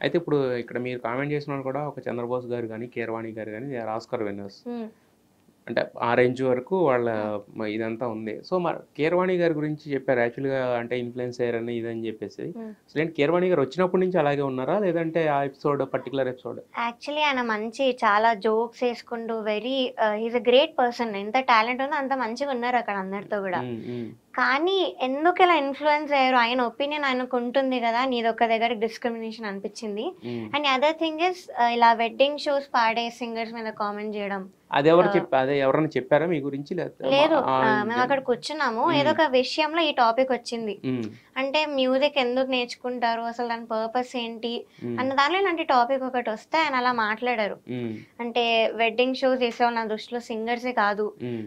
అయితే ఇప్పుడు ఇక్కడ మీరు కామెంట్ చేసినోళ్ళు కూడా ఒక 'చంద్రబోస్' గారు గాని, 'కీరవాణి' గారు గాని దే ఆర్ ఆస్కార్ విన్నర్స్. హ్మ్. అంటే ఆ రేంజ్ వరకు వాళ్ళ హ్మ్. ఇదంతా ఉంది. సో, మరి 'కీరవాణి' గారి గురించి చెప్పారు యాక్చువల్‌గా అంటే ఇన్‌ఫ్లుయెన్సర్ అని ఇదని చెప్పేసి. హ్మ్. అసలేంటి 'కీరవాణి' గారు వచ్చినప్పటి నుంచి అలాగే ఉన్నారా? లేదంటే ఆ పర్టిక్యులర్ ఎపిసోడ్? యాక్చువల్లీ ఆయన మంచి చాలా జోక్స్ యేసుకుంటూ very he is a great person. ఎంత టాలెంట్ ఉందో అంత మంచిగున్నారు అందరితో గూడా. హ్మ్. హ్మ్. కానీ ఎందుకిలా ఇన్‌ఫ్లూయెన్స్ అయ్యారు? ఆయన ఒపీనియన్ ఆయనకుంటుంది గదా! నీదొక్క దగ్గర డిస్క్రిమినేషన్ అనిపిచ్చింది. హ్మ్. అండ్ అదర్ థింగ్ ఈస్ ఇలా వెడ్డింగ్ షోస్ పాడే సింగర్స్ మీద కామెంట్ జేయడం. ఆహ్, అదే ఎవరైనా చెప్పారా మీ గురించి? లేకపోతే లేదు. జన్ మేమక్కడ కూర్చున్నాము. ఏదో హ్మ్. ఒక విషయంలో ఈ టాపికొచ్చింది. హ్మ్. అంటే మ్యూజిక్ ఎందుకు నేర్చుకుంటారు? అసలు దాని పర్పస్ ఏంటి? హ్మ్. అన్న దానిలో ఇలాంటి టాపిక్ ఒకటొస్తే ఆయన అలా మాట్లాడారు. హ్మ్. అంటే వెడ్డింగ్ షోస్ చేసేవాళ్ళు నా దృష్టిలో సింగర్సే కాదు. హ్మ్.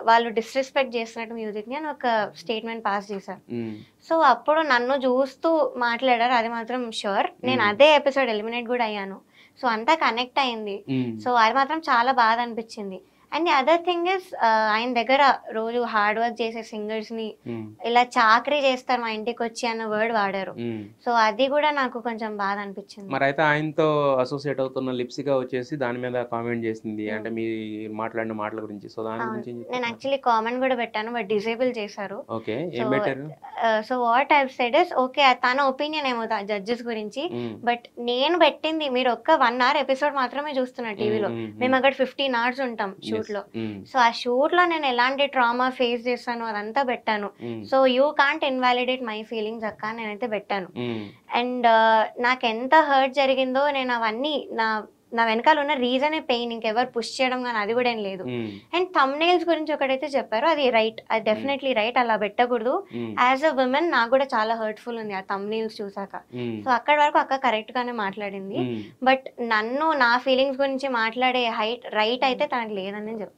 వాళ్ళు డిస్‌రెస్పెక్ట్ చేస్తున్నట్టు మ్యూజిక్‌ని అని ఒక స్టేట్మెంట్ పాస్ చేశారు. హ్మ్. సో, అప్పుడు నన్ను చూస్తూ మాట్లాడారు. అది మాత్రం ష్యూర్. నేను హ్మ్. అదే ఎపిసోడ్ ఎలిమినేట్ గూడా అయ్యాను. సో, అంతా కనెక్ట్ అయింది. హ్మ్. సో, అది మాత్రం చాలా బాధ అనిపిచ్చింది. And the other thing is ఆయన దగ్గర రోజు హార్డ్ వర్క్ చేసే సింగర్స్‌ని హ్మ్. ఇలా చాకరీ చేస్తారు మా ఇంటికొచ్చి అన్న వర్డ్ వాడారు. హ్మ్. సో, అది గూడా నాకు కొంచెం బాధ అనిపిచ్చింది. మరైతే ఆయనతో అసోసియేట్ అవుతున్న లిప్సికా వచ్చేసి దాని మీద కామెంట్ చేసింది. హ్మ్. అంటే మాట్లాడిన మాటల గురించి. సో, దాని అవును. గురించి ఏం నేను చెప్తారు? యాక్చువల్లీ కామెంట్ గూడా పెట్టాను. బట్ డిసేబుల్ చేశారు. ఓకే. సో, ఏం పెట్టారు? What I have said is okay. తన ఒపీనియన్ ఏమో జడ్జెస్ గురించి. హ్మ్. బట్ నేను పెట్టింది మీరు ఒక్క 1 అవర్ ఎపిసోడ్ మాత్రమే చూస్తున్నారు హ్మ్. టీవీలో. హ్మ్. హ్మ్. మేమక్కడ 15 అవర్స్ ఉంటాం యెస్. షూట్‌లో. హ్మ్. సో, ఆ షూట్‌లో నేను ఎలాంటి ట్రామా ఫేస్ చేశానో అదంతా పెట్టాను. హ్మ్. So, you can't invalidate my feelings అక్క అని నేనైతే పెట్టాను. హ్మ్. అండ్ నాకెంత హర్ట్ జరిగిందో నేను అవన్నీ నా నా వెనకాల ఉన్న రీజనే పెయిన్. ఇంకెవరు పుష్ చేయడం గాని అది గూడా ఏం లేదు. హ్మ్. అండ్ థంబ్‌నెయిల్స్ గురించి ఒకటైతే చెప్పారో అది రైట్. అది హ్మ్. Definitely right. అలా పెట్టకూడదు. హ్మ్. యాస్ ఎ వుమెన్ నాకు గూడా చాలా హర్ట్‌ఫుల్ ఉంది ఆ థంబ్‌నెయిల్స్ చూసాక. హ్మ్. సో, అక్కడి వరకు అక్క కరెక్ట్‌గానే మాట్లాడింది. హ్మ్. బట్ నన్ను నా ఫీలింగ్స్ గురించి మాట్లాడే రైట్ అయితే తనకి లేదని నేను చెప్తాను.